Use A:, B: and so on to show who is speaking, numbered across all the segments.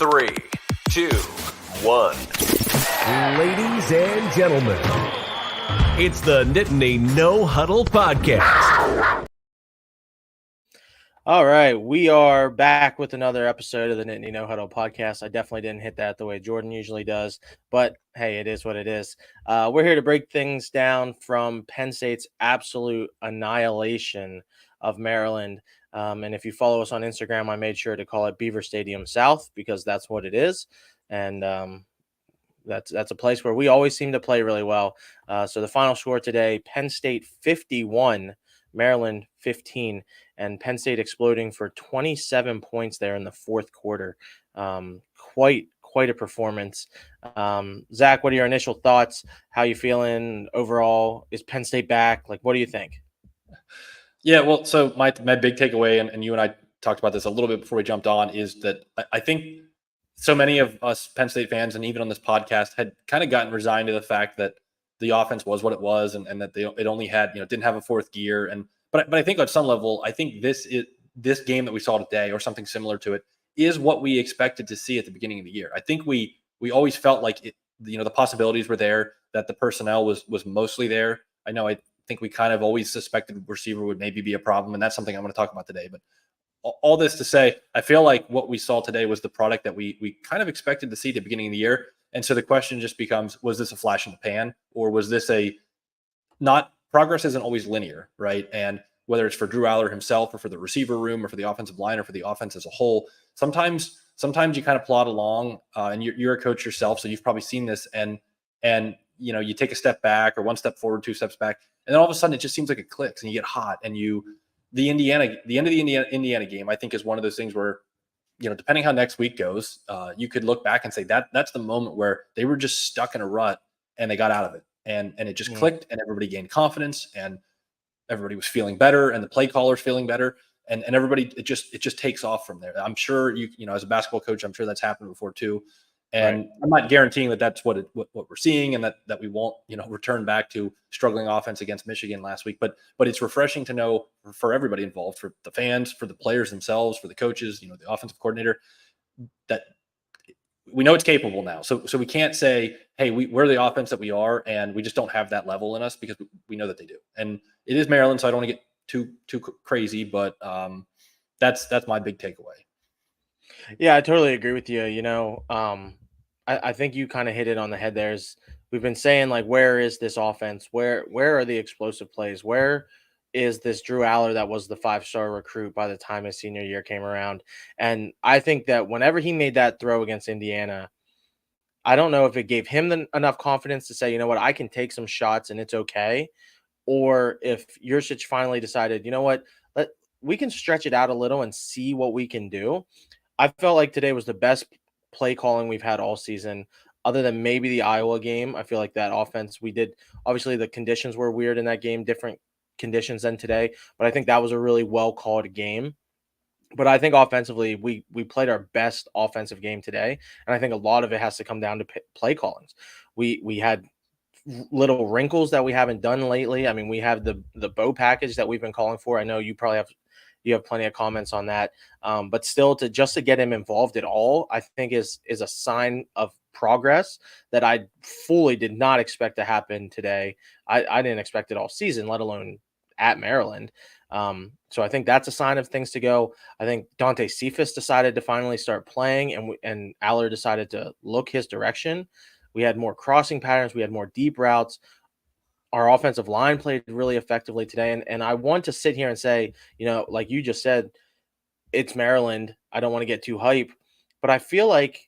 A: 3, 2, 1.
B: Ladies and gentlemen, it's the Nittany No Huddle Podcast.
C: All right, we are back with another episode of the Nittany No Huddle Podcast. I definitely didn't hit that the way Jordan usually does, but hey, it is what it is. We're here to break things down from Penn State's absolute annihilation of Maryland. And if you follow us on Instagram, I made sure to call it Beaver Stadium South because that's what it is. And that's a place where we always seem to play really well. So the final score today, Penn State 51, Maryland 15, and Penn State exploding for 27 points there in the fourth quarter. Quite a performance. Zach, what are your initial thoughts? How you feeling overall? Is Penn State back? Like, what do you think?
D: Yeah, well, so my big takeaway, and you and I talked about this a little bit before we jumped on, is that I think so many of us Penn State fans, and even on this podcast, had kind of gotten resigned to the fact that the offense was what it was, and that it only had, didn't have a fourth gear. But I think on some level, I think this game that we saw today, or something similar to it, is what we expected to see at the beginning of the year. I think we always felt like it, the possibilities were there, that the personnel was mostly there. I think we kind of always suspected receiver would maybe be a problem, and that's something I'm going to talk about today. But all this to say, I feel like what we saw today was the product that we kind of expected to see at the beginning of the year. And so the question just becomes, was this a flash in the pan, or was this progress isn't always linear, right? And whether it's for Drew Aller himself, or for the receiver room, or for the offensive line, or for the offense as a whole, sometimes you kind of plod along, and you're a coach yourself, so you've probably seen this, and you take a step back, or one step forward, two steps back, and then all of a sudden it just seems like it clicks and you get hot. And the end of the Indiana game, I think, is one of those things where, depending how next week goes, you could look back and say that's the moment where they were just stuck in a rut and they got out of it, and it just clicked, and everybody gained confidence, and everybody was feeling better, and the play callers feeling better, and everybody, it just takes off from there. I'm sure as a basketball coach, I'm sure that's happened before too. And right. I'm not guaranteeing that that's what we're seeing, and that we won't, return back to struggling offense against Michigan last week. But it's refreshing to know, for everybody involved, for the fans, for the players themselves, for the coaches, the offensive coordinator, that we know it's capable now. So we can't say, hey, we're the offense that we are, and we just don't have that level in us, because we know that they do. And it is Maryland, so I don't want to get too crazy, but that's my big takeaway.
C: Yeah, I totally agree with you. I think you kind of hit it on the head there. We've been saying, like, where is this offense? Where are the explosive plays? Where is this Drew Aller that was the 5-star recruit by the time his senior year came around? And I think that whenever he made that throw against Indiana, I don't know if it gave him enough confidence to say, you know what, I can take some shots and it's okay. Or if Yurcich finally decided, you know what, we can stretch it out a little and see what we can do. I felt like today was the best play calling we've had all season, other than maybe the Iowa game. I feel like that offense, obviously the conditions were weird in that game, different conditions than today, but I think that was a really well called game. But I think offensively, we played our best offensive game today, and I think a lot of it has to come down to play callings. We had little wrinkles that we haven't done lately. I mean, we have the bow package that we've been calling for. I know you probably have plenty of comments on that, but still, to get him involved at all, I think is a sign of progress that I fully did not expect to happen today. I didn't expect it all season, let alone at Maryland. So I think that's a sign of things to go. I think Dante Cephas decided to finally start playing, and Aller decided to look his direction. We had more crossing patterns. We had more deep routes. Our offensive line played really effectively today. And I want to sit here and say, like you just said, it's Maryland. I don't want to get too hype, but I feel like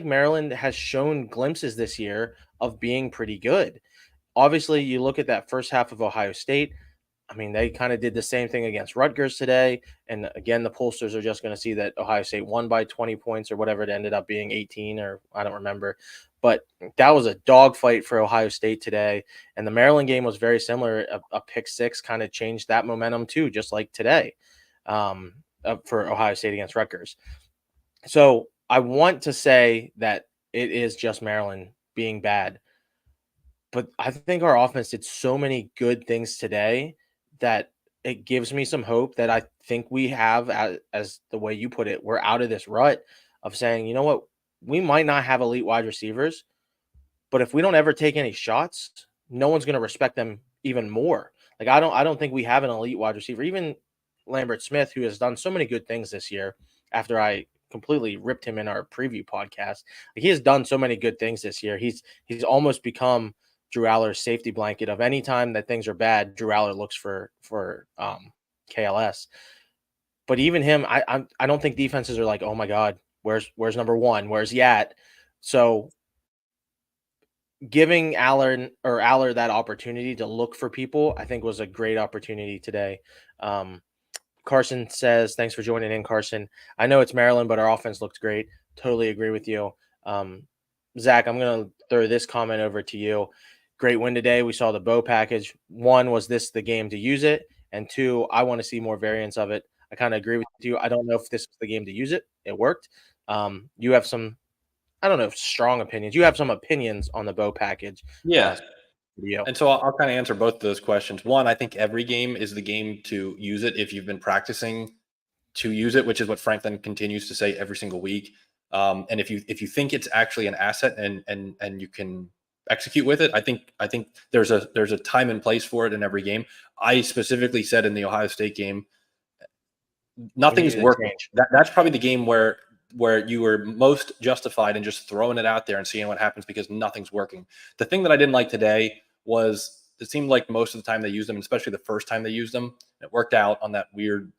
C: Maryland has shown glimpses this year of being pretty good. Obviously, you look at that first half of Ohio State. I mean, they kind of did the same thing against Rutgers today. And again, the pollsters are just going to see that Ohio State won by 20 points or whatever it ended up being, 18, or I don't remember. But that was a dogfight for Ohio State today. And the Maryland game was very similar. A pick six kind of changed that momentum too, just like today, for Ohio State against Rutgers. So I want to say that it is just Maryland being bad. But I think our offense did so many good things today that it gives me some hope that I think we have, as the way you put it, we're out of this rut. of saying, you know what, we might not have elite wide receivers, but if we don't ever take any shots, no one's going to respect them even more. Like I don't think we have an elite wide receiver. Even Lambert Smith, who has done so many good things this year, after I completely ripped him in our preview podcast, like he has done so many good things this year. He's almost become Drew Aller's safety blanket of any time that things are bad, Drew Aller looks for KLS. But even him, I don't think defenses are like, oh my God, where's number one? Where's he at? So giving Aller that opportunity to look for people, I think was a great opportunity today. Carson says, thanks for joining in, Carson. I know it's Maryland, but our offense looked great. Totally agree with you. Zach, I'm going to throw this comment over to you. Great win today. We saw the Bo package. One, was this the game to use it? And two, I want to see more variants of it. I kind of agree with you. I don't know if this was the game to use it. It worked. You have some, I don't know if strong opinions. You have some opinions on the Bo package.
D: Yeah.
C: Video.
D: And so I'll kind of answer both of those questions. One, I think every game is the game to use it if you've been practicing to use it, which is what Franklin continues to say every single week. And if you think it's actually an asset and you can execute with it, I think there's a time and place for it in every game. I specifically said in the Ohio State game, nothing's working. That's probably the game where you were most justified in just throwing it out there and seeing what happens because nothing's working. The thing that I didn't like today was it seemed like most of the time they used them, especially the first time they used them, it worked out on that weird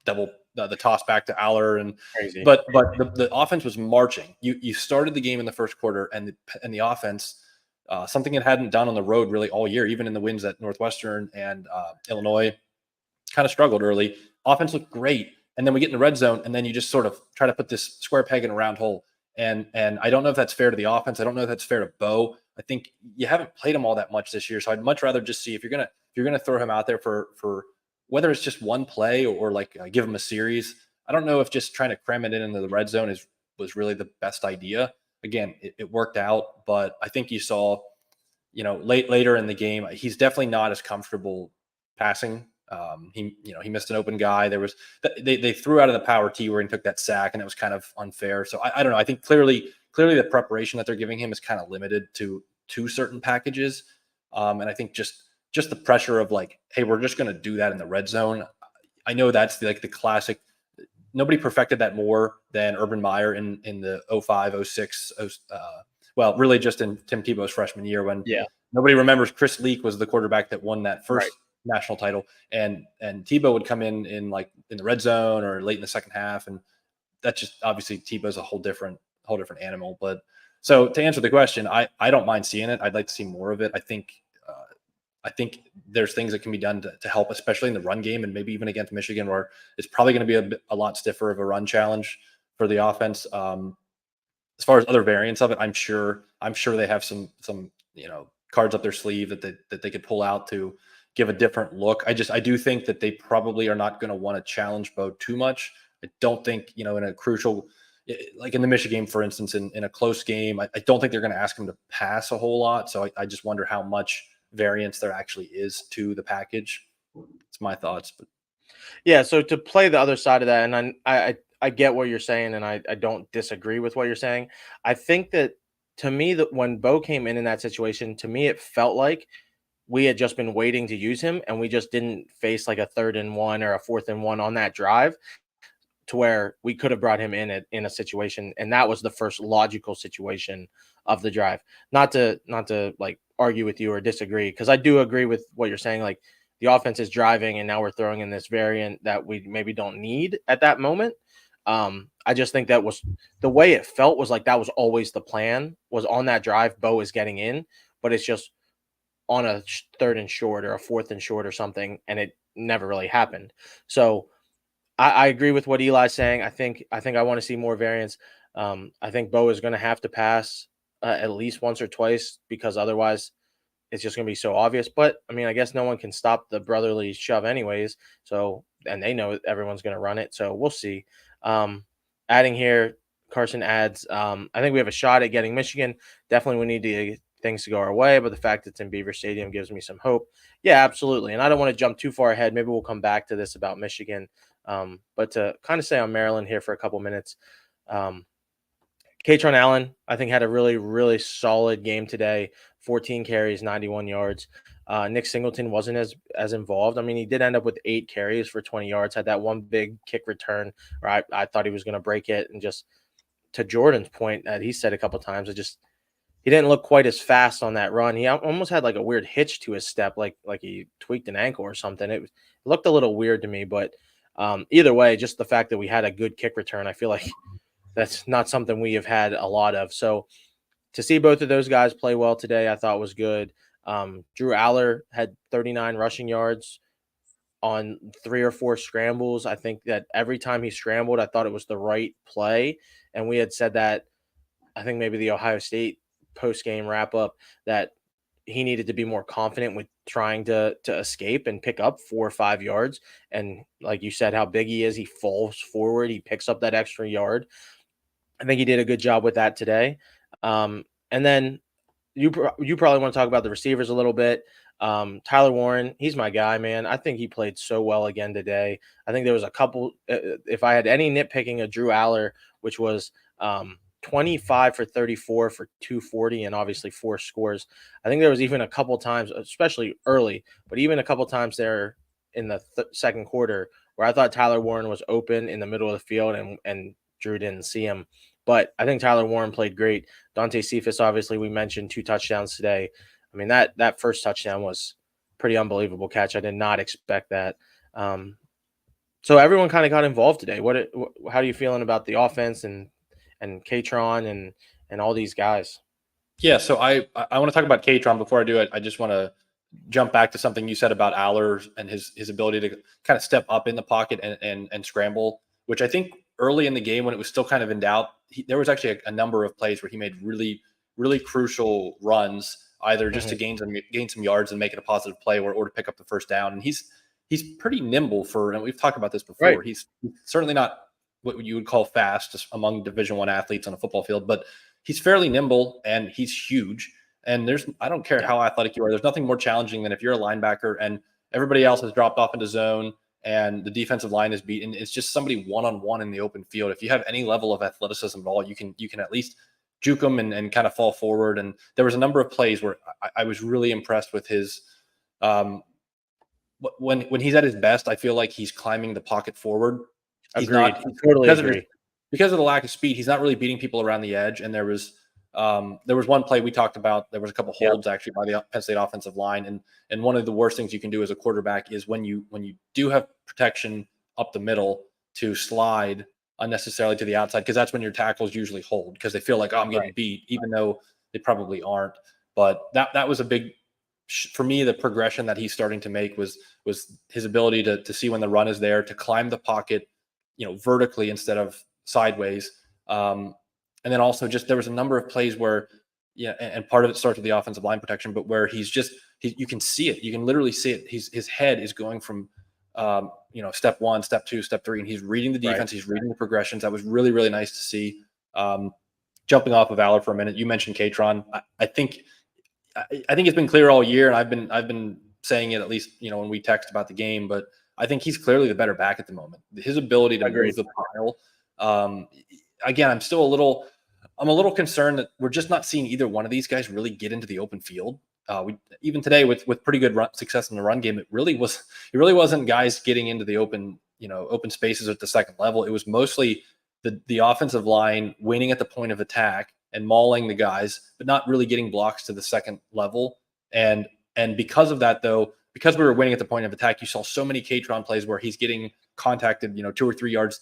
D: double the toss back to Aller and
C: crazy.
D: But the offense was marching. You started the game in the first quarter and the offense something it hadn't done on the road really all year, even in the wins at Northwestern and Illinois, kind of struggled early. Offense looked great. And then we get in the red zone, and then you just sort of try to put this square peg in a round hole. And I don't know if that's fair to the offense. I don't know if that's fair to Bo. I think you haven't played him all that much this year, so I'd much rather just see if you're gonna throw him out there for whether it's just one play or like give him a series. I don't know if just trying to cram it into the red zone was really the best idea. Again, it worked out, but I think you saw, later in the game, he's definitely not as comfortable passing. He missed an open guy. There was they threw out of the power T where he took that sack, and it was kind of unfair. So I don't know. I think clearly the preparation that they're giving him is kind of limited to certain packages. And I think just the pressure of like, hey, we're just going to do that in the red zone. I know that's the classic. Nobody perfected that more than Urban Meyer in the 05, 06. Well, really just in Tim Tebow's freshman year when nobody remembers Chris Leak was the quarterback that won that first national title, and Tebow would come in the red zone or late in the second half, and that's just obviously Tebow's a whole different animal. But so to answer the question, I don't mind seeing it. I'd like to see more of it. I think there's things that can be done to help, especially in the run game, and maybe even against Michigan, where it's probably going to be a lot stiffer of a run challenge for the offense. As far as other variants of it, I'm sure they have some cards up their sleeve that they could pull out to give a different look. I do think that they probably are not going to want to challenge Bo too much. I don't think, in a crucial, like in the Michigan game, for instance, in a close game, I don't think they're going to ask him to pass a whole lot. So I just wonder how much variance there actually is to the package. It's my thoughts. But
C: yeah, so to play the other side of that, and I get what you're saying, and I don't disagree with what you're saying. I think that, to me, that when Bo came in that situation, to me, it felt like we had just been waiting to use him, and we just didn't face like a 3rd and 1 or a 4th and 1 on that drive to where we could have brought him in a situation. And that was the first logical situation of the drive. Not to like argue with you or disagree, because I do agree with what you're saying. Like, the offense is driving, and now we're throwing in this variant that we maybe don't need at that moment. I just think that was the way it felt, was like that was always the plan, was on that drive, Bo is getting in, but it's just on a 3rd and short or a 4th and short or something, and it never really happened. So I agree with what Eli's saying. I think I want to see more variance. I think Bo is going to have to pass at least once or twice, because otherwise it's just going to be so obvious. But I mean, I guess no one can stop the brotherly shove anyways. So, and they know everyone's going to run it. So we'll see. Adding here, Carson adds, I think we have a shot at getting Michigan. Definitely we need to things to go our way, but the fact it's in Beaver Stadium gives me some hope. Yeah, absolutely. And I don't want to jump too far ahead. Maybe we'll come back to this about Michigan. But to kind of stay on Maryland here for a couple minutes, Katron Allen, I think, had a really, really solid game today. 14 carries, 91 yards. Nick Singleton wasn't as involved. I mean, he did end up with 8 carries for 20 yards. Had that one big kick return, where I thought he was going to break it, and just to Jordan's point that he said a couple times, he didn't look quite as fast on that run. He almost had like a weird hitch to his step, like he tweaked an ankle or something. It looked a little weird to me, but either way, just the fact that we had a good kick return, I feel like that's not something we have had a lot of. So to see both of those guys play well today, I thought was good. Drew Aller had 39 rushing yards on 3 or 4 scrambles. I think that every time he scrambled, I thought it was the right play. And we had said that, I think maybe the Ohio State post-game wrap-up, that he needed to be more confident with trying to escape and pick up 4 or 5 yards. And like you said, how big he is, he falls forward, he picks up that extra yard. I think he did a good job with that today. And then you probably want to talk about the receivers a little bit. Tyler Warren, he's my guy, man. I think he played so well again today. I think there was a couple, if I had any nitpicking of Drew Aller, which was 25 for 34 for 240 and obviously 4 scores. I think there was even a couple times, especially early, but even a couple times there in the second quarter where I thought Tyler Warren was open in the middle of the field and Drew didn't see him. But I think Tyler Warren played great. Dante Cephas, obviously, we mentioned 2 touchdowns today. I mean, that first touchdown was pretty unbelievable catch. I did not expect that. So everyone kind of got involved today. How are you feeling about the offense and Katron and all these guys?
D: Yeah, so I want to talk about Katron. Before I do it, I just want to jump back to something you said about Aller and his ability to kind of step up in the pocket and scramble, which I think early in the game when it was still kind of in doubt, there was actually a number of plays where he made really, really crucial runs, either just to gain some yards and make it a positive play or to pick up the first down. And he's pretty nimble and we've talked about this before. Right. He's certainly not what you would call fast among Division I athletes on a football field, but he's fairly nimble and he's huge. And I don't care how athletic you are, there's nothing more challenging than if you're a linebacker and everybody else has dropped off into zone and the defensive line is beaten. It's just somebody one-on-one in the open field. If you have any level of athleticism at all, you can at least juke them and kind of fall forward. And there was a number of plays where I was really impressed with his when he's at his best. I feel like he's climbing the pocket forward.
C: Agreed. Totally agree.
D: Because of the lack of speed, he's not really beating people around the edge. And there was one play we talked about. There was a couple holds actually by the Penn State offensive line. And one of the worst things you can do as a quarterback is when you do have protection up the middle to slide unnecessarily to the outside, because that's when your tackles usually hold because they feel like, oh, I'm getting beat, even though they probably aren't. But that was a big, for me, the progression that he's starting to make was his ability to see when the run is there, to climb the pocket, vertically instead of sideways. And then also just there was a number of plays where, and part of it starts with the offensive line protection, but where you can see it. You can literally see it. His head is going from, step 1, step 2, step 3, and he's reading the defense. Right. He's reading the progressions. That was really, really nice to see. Jumping off of Aller for a minute, you mentioned Katron. I think it's been clear all year, and I've been saying it at least, when we text about the game, but I think he's clearly the better back at the moment. His ability to move the pile. Again, I'm a little concerned that we're just not seeing either one of these guys really get into the open field. Even today with pretty good success in the run game, it really wasn't guys getting into the open spaces at the second level. It was mostly the offensive line winning at the point of attack and mauling the guys, but not really getting blocks to the second level. And because of that, though, because we were winning at the point of attack, you saw so many Katron plays where he's getting contacted, 2 or 3 yards.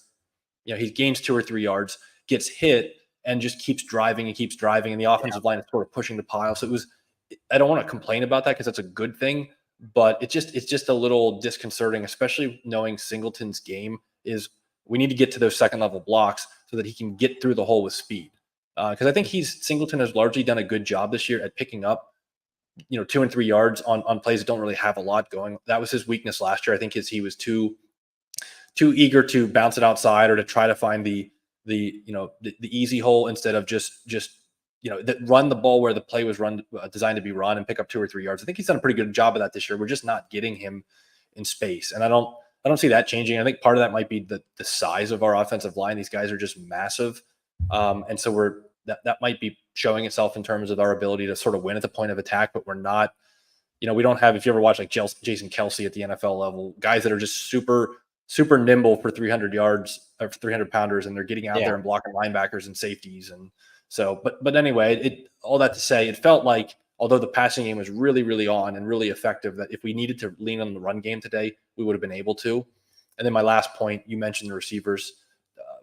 D: He gains 2 or 3 yards, gets hit, and just keeps driving, and the offensive line is sort of pushing the pile. So I don't want to complain about that because that's a good thing, but it's just a little disconcerting, especially knowing Singleton's game is we need to get to those second level blocks so that he can get through the hole with speed. Because I think Singleton has largely done a good job this year at picking up 2 and 3 yards on plays that don't really have a lot going. That was his weakness last year. I think he was too eager to bounce it outside or to try to find the easy hole instead of just run the ball where the play was designed to be run and pick up 2 or 3 yards. I think he's done a pretty good job of that this year. We're just not getting him in space, and I don't see that changing. I think part of that might be the size of our offensive line. These guys are just massive, and so that might be showing itself in terms of our ability to sort of win at the point of attack, but we're not. We don't have, if you ever watch like Jason Kelsey at the NFL level, guys that are just super, super nimble for 300 yards or 300 pounders, and they're getting out there and blocking linebackers and safeties. And so, but anyway, all that to say, it felt like, although the passing game was really, really on and really effective, that if we needed to lean on the run game today, we would have been able to. And then my last point, you mentioned the receivers,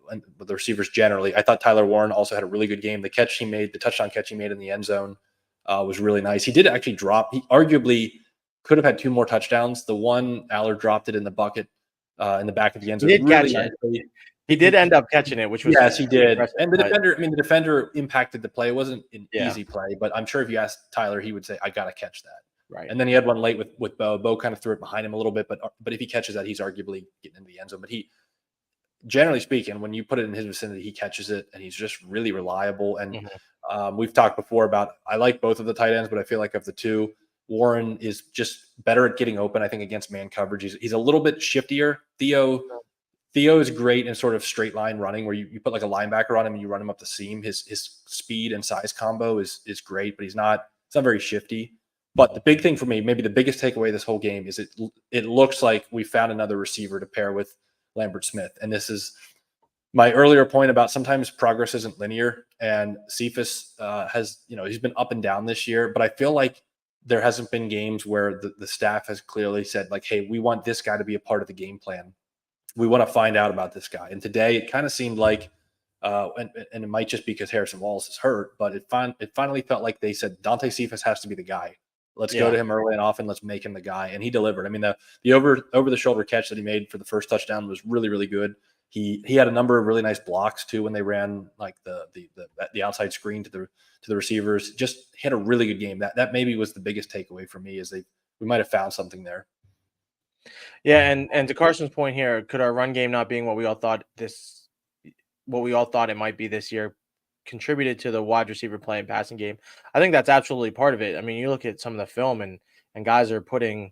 D: and the receivers generally. I thought Tyler Warren also had a really good game. The touchdown catch he made in the end zone was really nice. He did actually drop. He arguably could have had 2 more touchdowns. The one, Aller dropped it in the bucket in the back of the end zone.
C: He did catch it. He did end up catching it, which was
D: yes, he did. And the defender impacted the play. It wasn't an easy play, but I'm sure if you asked Tyler, he would say, "I got to catch that."
C: Right.
D: And then he had one late with Bo. Bo kind of threw it behind him a little bit, but if he catches that, he's arguably getting into the end zone. But he, generally speaking, when you put it in his vicinity, he catches it, and he's just really reliable. And we've talked before about, I like both of the tight ends, but I feel like of the two, Warren is just better at getting open, I think, against man coverage. He's a little bit shiftier. Theo is great in sort of straight line running, where you put like a linebacker on him and you run him up the seam. His speed and size combo is great, but it's not very shifty. But the big thing for me, maybe the biggest takeaway this whole game, is it looks like we found another receiver to pair with Lambert Smith. And this is my earlier point about sometimes progress isn't linear. And Cephas has, he's been up and down this year, but I feel like there hasn't been games where the staff has clearly said, like, hey, we want this guy to be a part of the game plan. We want to find out about this guy. And today it kind of seemed like, and it might just be because Harrison Wallace is hurt, but it finally felt like they said Dante Cephas has to be the guy. Let's go to him early and often. Let's make him the guy. And he delivered. I mean, the over the shoulder catch that he made for the first touchdown was really, really good. He had a number of really nice blocks too when they ran like the outside screen to the receivers. Just had a really good game. That maybe was the biggest takeaway for me, is we might have found something there.
C: Yeah, and to Carson's point here, could our run game not being what we all thought it might be this year contributed to the wide receiver play and passing game? I think that's absolutely part of it. I mean, you look at some of the film and guys are putting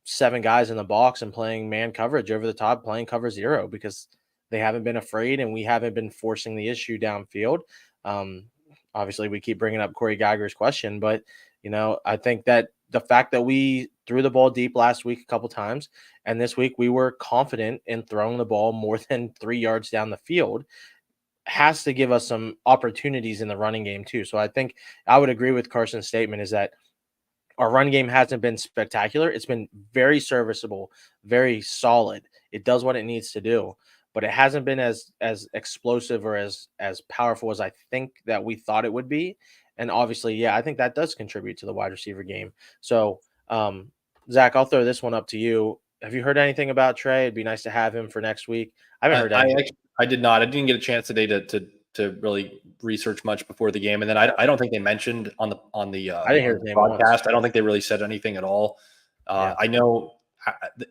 C: 7 guys in the box and playing man coverage over the top, playing cover 0, because they haven't been afraid and we haven't been forcing the issue downfield. Obviously, we keep bringing up Corey Geiger's question, but I think that the fact that we threw the ball deep last week a couple times, and this week we were confident in throwing the ball more than 3 yards down the field, has to give us some opportunities in the running game too. So I think I would agree with Carson's statement, is that our run game hasn't been spectacular. It's been very serviceable, very solid. It does what it needs to do, but it hasn't been as explosive or as powerful as I think that we thought it would be. And obviously, I think that does contribute to the wide receiver game. So, Zach, I'll throw this one up to you. Have you heard anything about Trey? It'd be nice to have him for next week. I haven't heard anything.
D: I did not. I didn't get a chance today to really research much before the game, and then I don't think they mentioned on the
C: I didn't hear his name
D: podcast.
C: once.
D: I don't think they really said anything at all. I know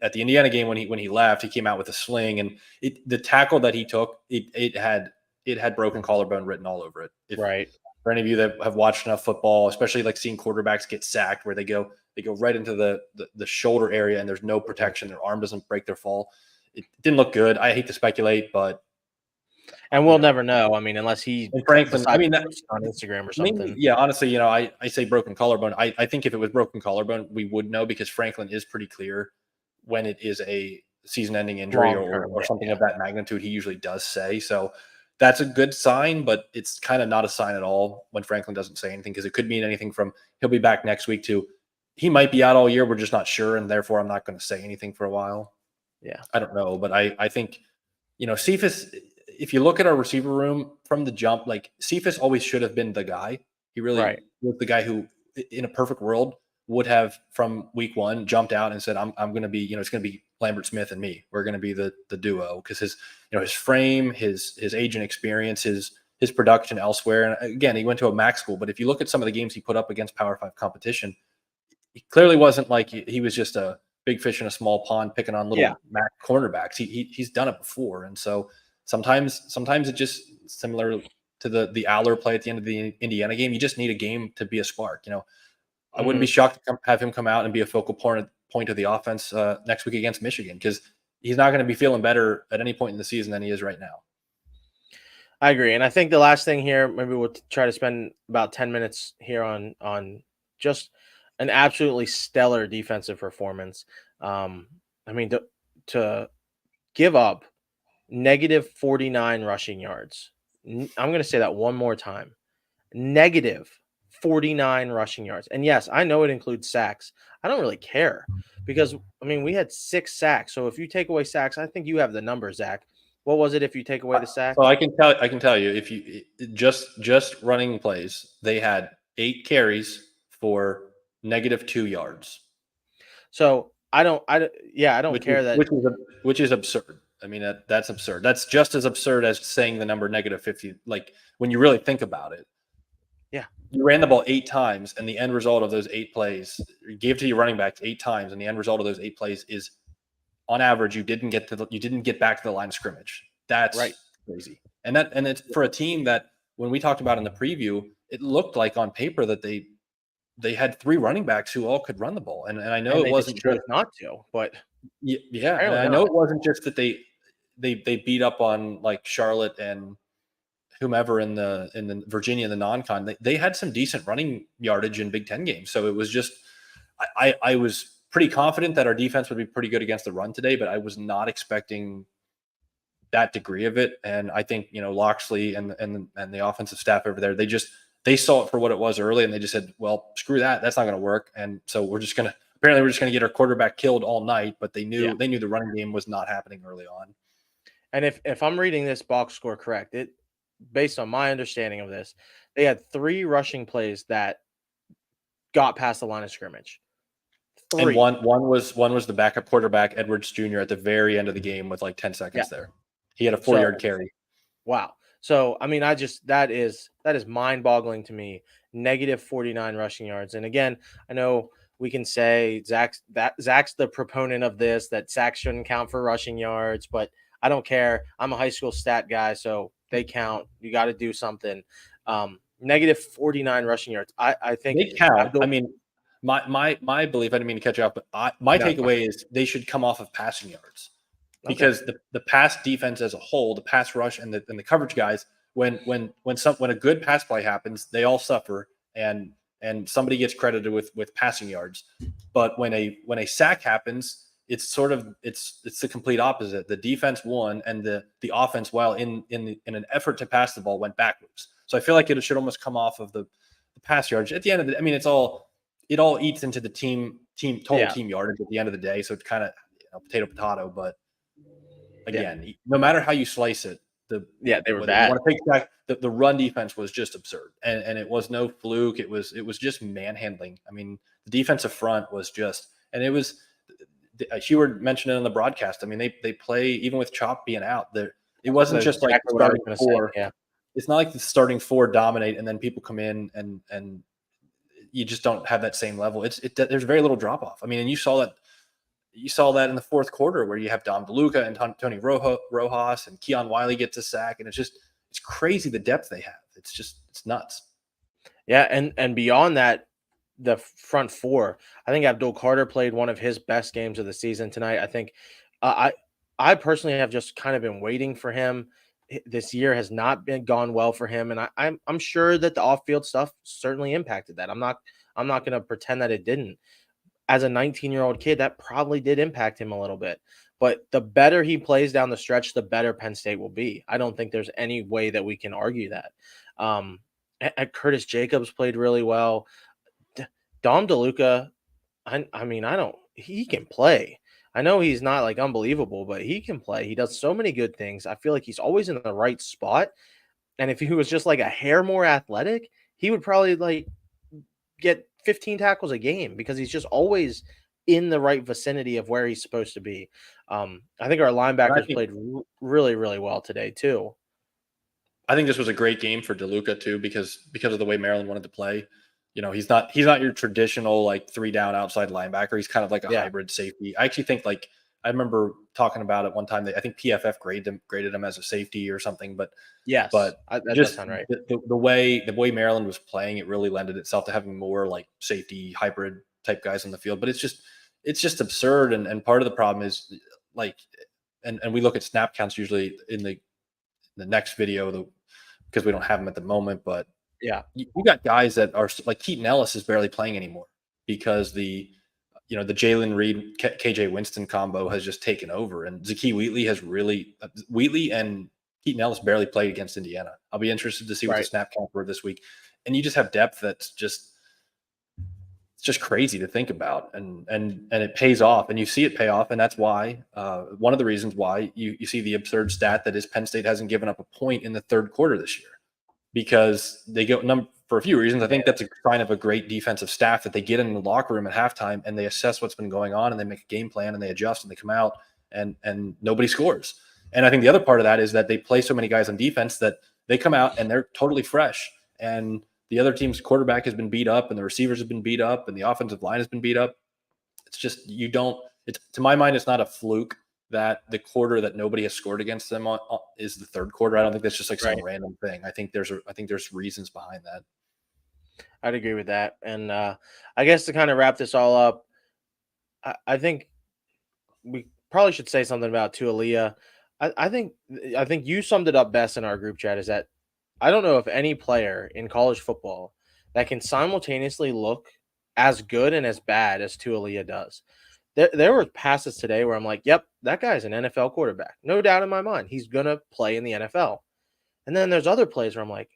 D: at the Indiana game when he left, he came out with a sling, and the tackle that he took, it had broken collarbone written all over it.
C: Right.
D: For any of you that have watched enough football, especially like seeing quarterbacks get sacked, where they go right into the shoulder area and there's no protection, their arm doesn't break their fall. It didn't look good. I hate to speculate, but.
C: And we'll never know. I mean, unless he
D: Franklin, I mean,
C: on Instagram or something.
D: Honestly, I say broken collarbone. I think if it was broken collarbone, we would know, because Franklin is pretty clear when it is a season-ending injury or something of that magnitude. He usually does say so. That's a good sign, but it's kind of not a sign at all when Franklin doesn't say anything, because it could mean anything from he'll be back next week to he might be out all year. We're just not sure, and therefore I'm not going to say anything for a while.
C: Yeah,
D: I don't know, but I think Cephas. If you look at our receiver room from the jump, like Cephas always should have been the guy. He really was the guy who, in a perfect world, would have from week 1 jumped out and said, I'm going to be, it's going to be Lambert Smith and me. We're going to be the duo, because his frame, his age and experience, his production elsewhere. And again, he went to a MAC school, but if you look at some of the games he put up against Power 5 competition, he clearly wasn't like he was just a big fish in a small pond picking on little MAC cornerbacks. He's done it before. And so sometimes it just similar to the Aller play at the end of the Indiana game. You just need a game to be a spark. I wouldn't be shocked to have him come out and be a focal point of the offense next week against Michigan, because he's not going to be feeling better at any point in the season than he is right now.
C: I agree. And I think the last thing here, maybe we'll try to spend about 10 minutes here on just an absolutely stellar defensive performance. Um, I mean, to give up negative 49 rushing yards. I'm going to say that one more time. Negative 49 rushing yards. And yes, I know it includes sacks. I don't really care because, I mean, we had 6 sacks. So if you take away sacks, I think you have the number, Zach. What was it if you take away the
D: So
C: sacks?
D: I can tell you if you just running plays, they had 8 carries for -2 yards,
C: So I don't
D: which is
C: care that.
D: which is which is absurd. I mean that's absurd. That's just as absurd as saying the number -50. Like when you really think about it,
C: Yeah,
D: you ran the ball 8 times, and the end result of those 8 plays, you gave to your running backs 8 times, and the end result of those 8 plays is on average you didn't get back to the line of scrimmage.
C: right.
D: That's crazy. And it's for a team that when we talked about in the preview, it looked like on paper that they had 3 running backs who all could run the ball. And I know
C: And
D: it
C: they just
D: wasn't
C: chose
D: just
C: not to, but
D: yeah, and
C: apparently
D: I know
C: not.
D: it wasn't just that they beat up on like Charlotte and whomever in the Virginia in the non-con. They had some decent running yardage in Big Ten games. So it was just I was pretty confident that our defense would be pretty good against the run today, but I was not expecting that degree of it. And I think Loxley and the offensive staff over there, they saw it for what it was early, and they just said, "Well, screw that. That's not going to work." And so we're just gonna get our quarterback killed all night. But they
C: Yeah.
D: knew the running game was not happening early on.
C: And if I'm reading this box score correct, it based on my understanding of this, they had 3 rushing plays that got past the line of scrimmage.
D: And
C: 3.
D: one was the backup quarterback Edwards Jr. at the very end of the game with like 10
C: Yeah.
D: seconds there. He had a 4-yard
C: So
D: carry.
C: wow. So I mean, that is mind-boggling to me. Negative 49 rushing yards. And again, I know we can say Zach's the proponent of this, that sacks shouldn't count for rushing yards, but I don't care. I'm a high school stat guy, so they count. You got to do something. Negative 49 rushing yards. I think
D: They count. I
C: Abdul.
D: mean, my belief. I didn't mean to catch you up, but my
C: No,
D: takeaway is they should come off of passing yards
C: okay.
D: because the pass defense as a whole, the pass rush and the coverage guys, when a good pass play happens, they all suffer and somebody gets credited with passing yards. But when a sack happens, it's the complete opposite. The defense won and the offense, while in an effort to pass the ball, went backwards. So I feel like it should almost come off of the pass yards. At the end of the, I mean, it all eats into the total
C: Yeah.
D: team yardage at the end of the day. So it's kind of potato. But
C: Yeah.
D: again, no matter how you slice it,
C: Yeah, they were
D: whether you
C: bad.
D: want to take back the run defense was just absurd, and it was no fluke. It was just manhandling. I mean, the defensive front was just, and it was. Heward mentioned it on the broadcast. I mean, they play even with Chop being out. It wasn't
C: That's
D: just like
C: exactly what I was
D: starting
C: gonna say.
D: four.
C: Yeah.
D: It's not like the starting 4 dominate and then people come in and you just don't have that same level. There's very little drop off. I mean, and you saw that in the fourth quarter where you have Dom DeLuca and Tony Rojas and Keon Wiley gets a sack, and it's crazy the depth they have. It's nuts.
C: Yeah, and beyond that, the front 4, I think Abdul Carter played one of his best games of the season tonight. I think I personally have just kind of been waiting for him. This year has not been gone well for him, and I'm sure that the off-field stuff certainly impacted that. I'm not going to pretend that it didn't. As a 19-year-old kid, that probably did impact him a little bit. But the better he plays down the stretch, the better Penn State will be. I don't think there's any way that we can argue that. Curtis Jacobs played really well. Dom DeLuca, I mean, he can play. I know he's not like unbelievable, but he can play. He does so many good things. I feel like he's always in the right spot. And if he was just like a hair more athletic, he would probably like get 15 tackles a game because he's just always in the right vicinity of where he's supposed to be. I think our linebackers played really, really well today too.
D: I think this was a great game for DeLuca too because of the way Maryland wanted to play. He's not your traditional like 3 down outside linebacker. He's kind of like a
C: Yeah.
D: hybrid safety. I actually think I remember talking about it one time that I think PFF graded him as a safety or something. But
C: Yes,
D: but
C: that does
D: just
C: sound right.
D: the way Maryland was playing, it really lended itself to having more like safety hybrid type guys on the field. But it's just absurd. And part of the problem is like, and we look at snap counts usually in the next video. because we don't have them at the moment. But
C: Yeah.
D: you got guys that are like Keaton Ellis is barely playing anymore because the Jalen Reed, KJ Winston combo has just taken over, and Zakee Wheatley has really Wheatley and Keaton Ellis barely played against Indiana. I'll be interested to see what the snap count were this week, and you just have depth that's just it's just crazy to think about, and it pays off, and you see it pay off, and that's why one of the reasons why you see the absurd stat that is Penn State hasn't given up a point in the third quarter this year, because they go for a few reasons. I think that's a sign of a great defensive staff that they get in the locker room at halftime and they assess what's been going on and they make a game plan and they adjust and they come out and nobody scores. And I think the other part of that is that they play so many guys on defense that they come out and they're totally fresh, and the other team's quarterback has been beat up and the receivers have been beat up and the offensive line has been beat up. It's just, to my mind, it's not a fluke that the quarter that nobody has scored against them is the third quarter. I don't think that's just like some random thing. I think there's reasons behind that.
C: I'd agree with that. And I guess to kind of wrap this all up, I think we probably should say something about Tualia. I think you summed it up best in our group chat, is that I don't know if any player in college football that can simultaneously look as good and as bad as Tualia does. There were passes today where I'm like, yep, that guy's an NFL quarterback. No doubt in my mind. He's going to play in the NFL. And then there's other plays where I'm like,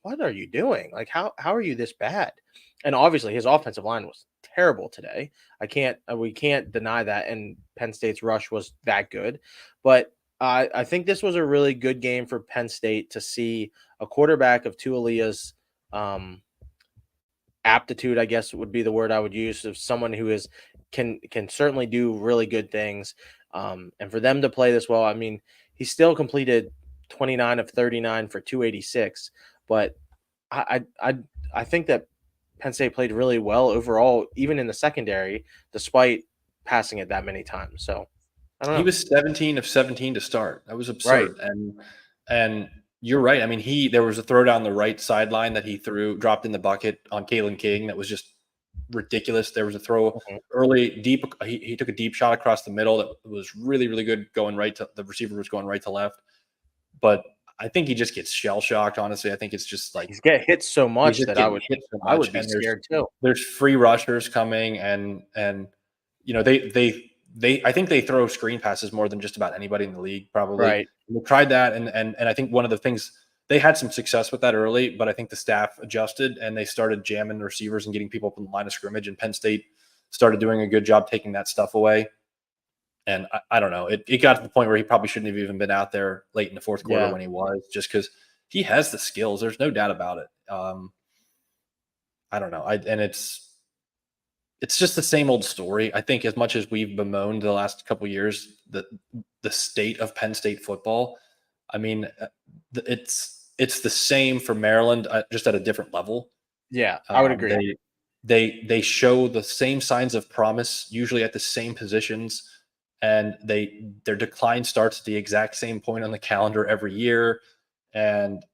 C: what are you doing? Like, how are you this bad? And obviously his offensive line was terrible today. We can't deny that. And Penn State's rush was that good. But I think this was a really good game for Penn State to see a quarterback of Tualia's aptitude, I guess would be the word I would use, of someone who can certainly do really good things. And for them to play this well, I mean, he still completed 29 of 39 for 286, but I think that Penn State played really well overall, even in the secondary, despite passing it that many times. So I don't know.
D: He was 17 of 17 to start. That was absurd. Right. And you're right. I mean, there was a throw down the right sideline that he dropped in the bucket on Kalen King that was just ridiculous. There was a throw early, deep. He took a deep shot across the middle that was really, really good, going right to the receiver, was going right to left. But I think he just gets shell shocked. Honestly, I think it's just like
C: he's getting hit so much that I would be scared too.
D: There's free rushers coming, and I think they throw screen passes more than just about anybody in the league, probably.
C: Right.
D: And they tried that, and I think one of the things, they had some success with that early, but I think the staff adjusted and they started jamming the receivers and getting people up in the line of scrimmage, and Penn State started doing a good job taking that stuff away. And I don't know, it got to the point where he probably shouldn't have even been out there late in the fourth quarter when he was, just because he has the skills. There's no doubt about it. I don't know. And it's just the same old story. I think as much as we've bemoaned the last couple of years, the state of Penn State football, I mean, it's the same for Maryland, just at a different level.
C: Yeah, I would agree.
D: They show the same signs of promise, usually at the same positions, and their decline starts at the exact same point on the calendar every year. And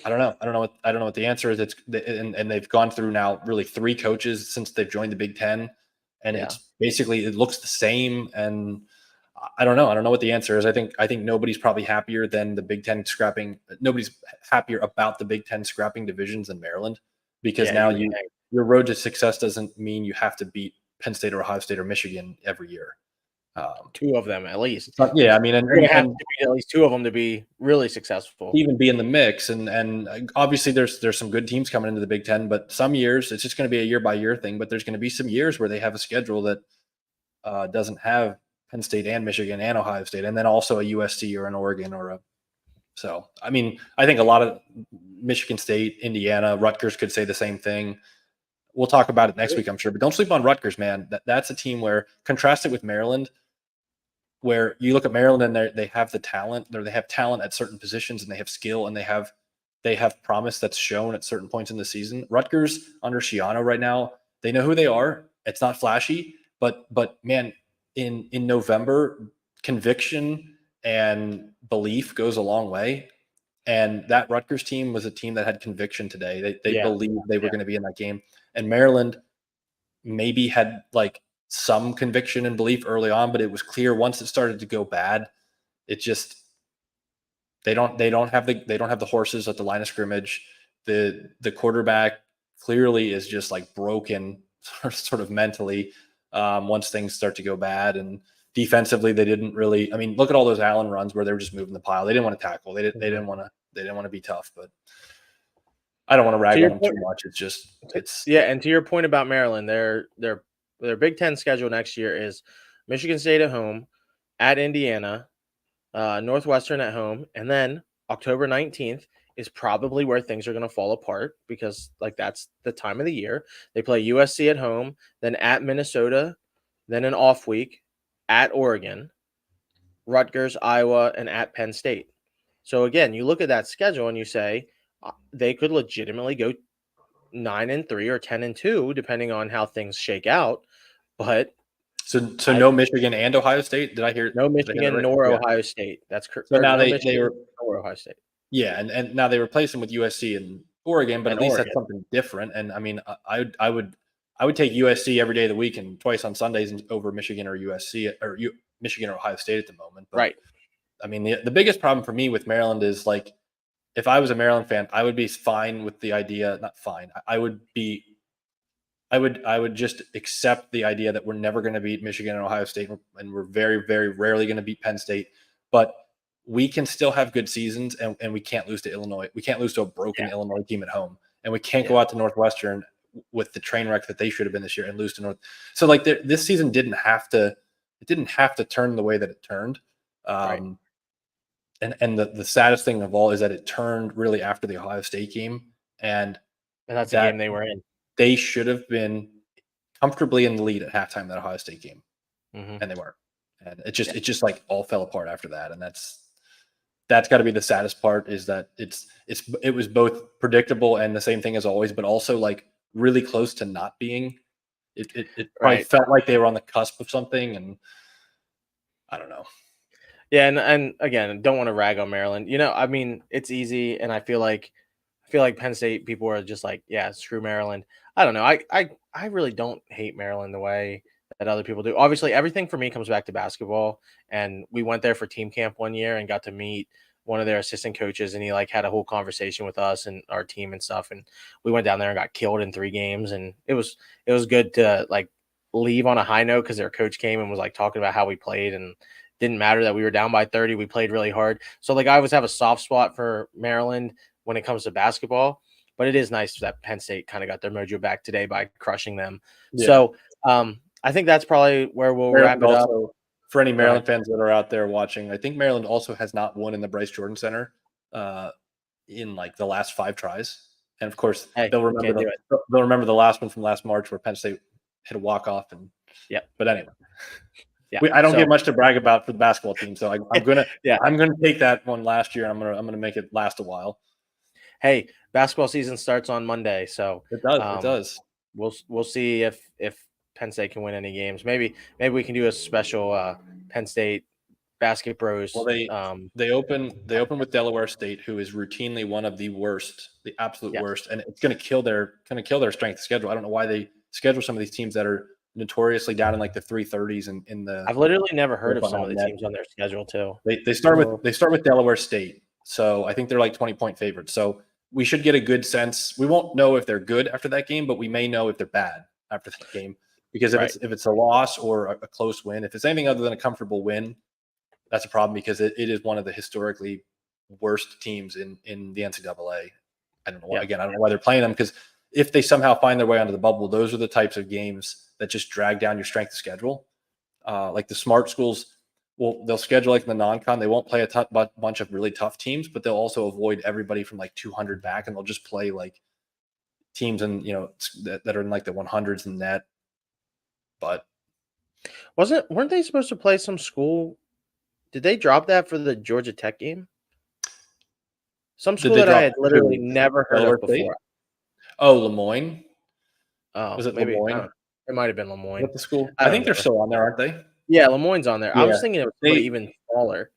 D: I don't know what the answer is. And they've gone through now really 3 coaches since they've joined the Big Ten, and it's basically, it looks the same. And I don't know what the answer is. I think nobody's probably happier than the Big Ten scrapping. Nobody's happier about the Big Ten scrapping divisions than Maryland, because now your road to success doesn't mean you have to beat Penn State or Ohio State or Michigan every year.
C: 2 of them at least.
D: Yeah, I mean, and
C: you have to beat at least 2 of them to be really successful.
D: Even be in the mix, and obviously there's some good teams coming into the Big Ten, but some years it's just going to be a year by year thing. But there's going to be some years where they have a schedule that doesn't have Penn State and Michigan and Ohio State, and then also a USC or an Oregon So I mean, I think a lot of Michigan State, Indiana, Rutgers could say the same thing. We'll talk about it next week, I'm sure. But don't sleep on Rutgers, man. That's a team where, contrast it with Maryland, where you look at Maryland and they have the talent, or they have talent at certain positions, and they have skill, and they have promise that's shown at certain points in the season. Rutgers under Shiano right now, they know who they are. It's not flashy, but man, in November, conviction and belief goes a long way. And that Rutgers team was a team that had conviction today. They believed they were going to be in that game. And Maryland maybe had like some conviction and belief early on, but it was clear once it started to go bad, it just They don't have the horses at the line of scrimmage. The quarterback clearly is just like broken sort of mentally once things start to go bad. And defensively, they didn't really. I mean, look at all those Allen runs where they were just moving the pile. They didn't want to tackle. They didn't want to be tough. But I don't want to rag on them too much.
C: And to your point about Maryland, their Big Ten schedule next year is Michigan State at home, at Indiana, Northwestern at home, and then October 19th is probably where things are going to fall apart because like that's the time of the year. They play USC at home, then at Minnesota, then an off week at Oregon, Rutgers, Iowa, and at Penn State. So again, you look at that schedule and you say they could legitimately go 9-3 or 10-2, depending on how things shake out. But
D: no Michigan and Ohio State. Did I hear
C: no Michigan nor Ohio State? That's correct.
D: So now
C: no
D: they were
C: or Ohio State.
D: Yeah, and now they replace them with USC and Oregon, but at least that's something different. And I mean, I would take USC every day of the week and twice on Sundays over Michigan or USC or Michigan or Ohio State at the moment. But,
C: right.
D: I mean, the biggest problem for me with Maryland is like, if I was a Maryland fan, I would be fine with the idea. Not fine. I would just accept the idea that we're never going to beat Michigan and Ohio State, and we're very, very rarely going to beat Penn State. But we can still have good seasons, and we can't lose to Illinois. We can't lose to a broken Illinois team at home, and we can't go out to Northwestern with the train wreck that they should have been this year and lose to North. So like this season didn't have to turn the way that it turned.
C: Right.
D: And the saddest thing of all is that it turned really after the Ohio State game, and
C: that's the game they were in.
D: They should have been comfortably in the lead at halftime of that Ohio State game, and they weren't. And it just like all fell apart after that, and that's got to be the saddest part, is that it was both predictable and the same thing as always, but also like really close to not being. It probably felt like they were on the cusp of something, and I don't know.
C: Yeah, and again, don't want to rag on Maryland. You know, I mean, it's easy, and I feel like Penn State people are just like, yeah, screw Maryland. I don't know. I really don't hate Maryland the way that other people do. Obviously, everything for me comes back to basketball, and we went there for team camp one year and got to meet one of their assistant coaches, and he like had a whole conversation with us and our team and stuff, and we went down there and got killed in 3 games, and it was good to like leave on a high note because their coach came and was like talking about how we played, and didn't matter that we were down by 30. We played really hard. So like I always have a soft spot for Maryland when it comes to basketball, but it is nice that Penn State kind of got their mojo back today by crushing them. Yeah. So I think that's probably where we'll wrap it up.
D: For any Maryland fans that are out there watching, I think Maryland also has not won in the Bryce Jordan Center in like the last 5 tries. And of course, they'll remember the last one from last March where Penn State hit a walk-off. And but anyway. Yeah, I don't get much to brag about for the basketball team, so I'm gonna take that one last year. And I'm gonna make it last a while.
C: Hey, basketball season starts on Monday, so
D: it does. It does.
C: We'll see if Penn State can win any games. Maybe we can do a special Penn State Basket Bros.
D: Well, they open with Delaware State, who is routinely one of the worst, the absolute worst, and it's gonna kill their strength of schedule. I don't know why they schedule some of these teams that are notoriously down in like the 330s in the.
C: I've literally never heard of some of the teams on their schedule too.
D: They start with Delaware State, so I think they're like 20-point favorites. So we should get a good sense. We won't know if they're good after that game, but we may know if they're bad after that game, because if it's a loss or a close win, if it's anything other than a comfortable win, that's a problem, because it is one of the historically worst teams in the NCAA. I don't know. Again, I don't know why they're playing them, because if they somehow find their way onto the bubble, those are the types of games that just drag down your strength of schedule. Like the smart schools, they'll schedule like in the non-con. They won't play a bunch of really tough teams, but they'll also avoid everybody from like 200 back, and they'll just play like teams that are in like the 100s in net. But
C: weren't they supposed to play some school? Did they drop that for the Georgia Tech game? Some school that I had literally never heard of before.
D: Oh, Lemoyne.
C: Oh,
D: was it
C: maybe
D: Lemoyne?
C: It might have been Lemoyne.
D: What the school? I think they're still on there, aren't they?
C: Yeah, Lemoyne's on there. Yeah. I was thinking it was even smaller.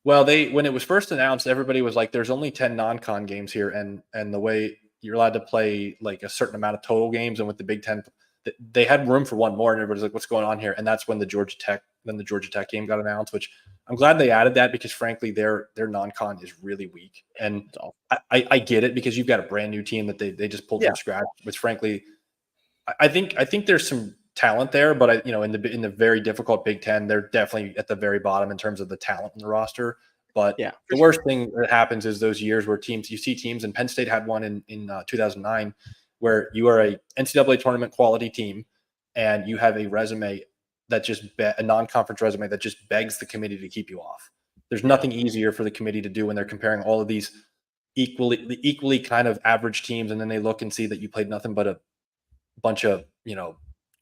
D: Well, when it was first announced, everybody was like, "There's only 10 non-con games here," and the way you're allowed to play like a certain amount of total games, and with the Big Ten, they had room for one more, and everybody's like, what's going on here? And that's when the Georgia Tech game got announced, which I'm glad they added that, because frankly, their non-con is really weak. And I get it, because you've got a brand new team that they just pulled from scratch, which frankly, I think there's some talent there, but in the very difficult Big Ten, they're definitely at the very bottom in terms of the talent in the roster. But the worst thing that happens is those years where you see teams, and Penn State had one in 2009, where you are a NCAA tournament quality team, and you have a resume that a non-conference resume that just begs the committee to keep you off. There's nothing easier for the committee to do when they're comparing all of these equally kind of average teams, and then they look and see that you played nothing but a bunch of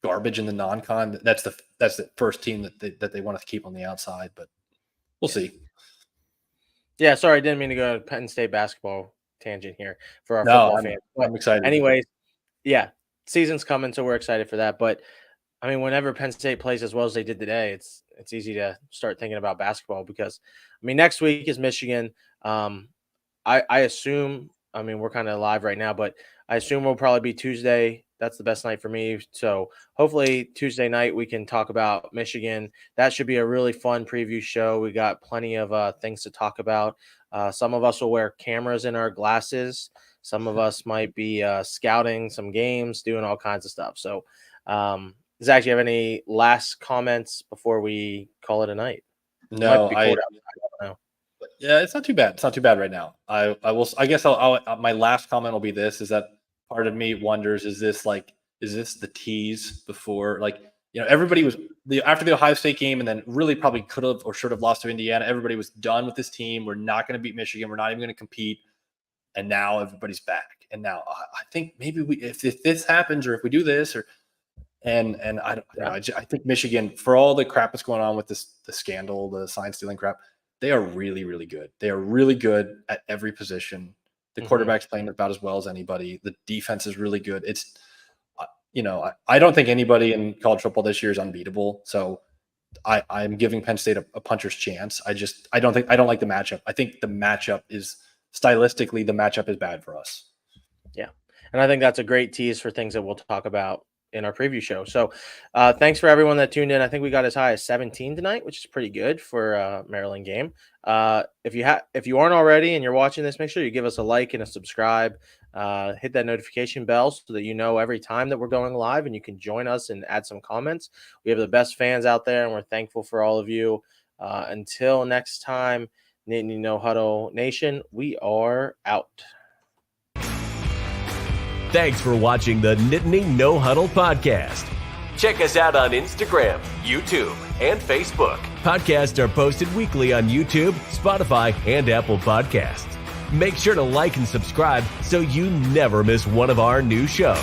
D: garbage in the non-con. That's the first team that they want to keep on the outside, but we'll see.
C: Yeah, sorry, I didn't mean to go to Penn State basketball tangent here for our football fans.
D: I'm excited.
C: Anyways, season's coming, so we're excited for that. But I mean, whenever Penn State plays as well as they did today, it's easy to start thinking about basketball, because I mean, next week is Michigan. I assume, I mean, we're kind of live right now, but I assume we'll probably be Tuesday. That's the best night for me. So hopefully Tuesday night we can talk about Michigan. That should be a really fun preview show. We got plenty of things to talk about. Some of us will wear cameras in our glasses. Some of us might be scouting some games, doing all kinds of stuff. So, Zach, do you have any last comments before we call it a night?
D: No, yeah, it's not too bad. It's not too bad right now. I guess my last comment will be this: is that part of me wonders, is this the tease before, everybody was after the Ohio State game, and then really probably could have or should have lost to Indiana. Everybody was done with this team. We're not going to beat Michigan. We're not even going to compete. And now everybody's back. And now I think maybe if this happens, or if we do this, and I don't know, I think Michigan, for all the crap that's going on with the scandal, the sign stealing crap, they are really, really good. They are really good at every position. The quarterback's playing about as well as anybody. The defense is really good. It's, I don't think anybody in college football this year is unbeatable. So I'm giving Penn State a puncher's chance. I don't like the matchup. I think the matchup is stylistically, the matchup is bad for us.
C: Yeah. And I think that's a great tease for things that we'll talk about in our preview show. So thanks for everyone that tuned in. I think we got as high as 17 tonight, which is pretty good for a Maryland game. If you aren't already and you're watching this, make sure you give us a like and a subscribe. Hit that notification bell so that you know every time that we're going live, and you can join us and add some comments. We have the best fans out there, and we're thankful for all of you. Until next time, Nittany No Huddle Nation, we are out.
B: Thanks for watching the Nittany No Huddle podcast.
A: Check us out on Instagram, YouTube, and Facebook.
B: Podcasts are posted weekly on YouTube, Spotify, and Apple Podcasts. Make sure to like and subscribe so you never miss one of our new shows.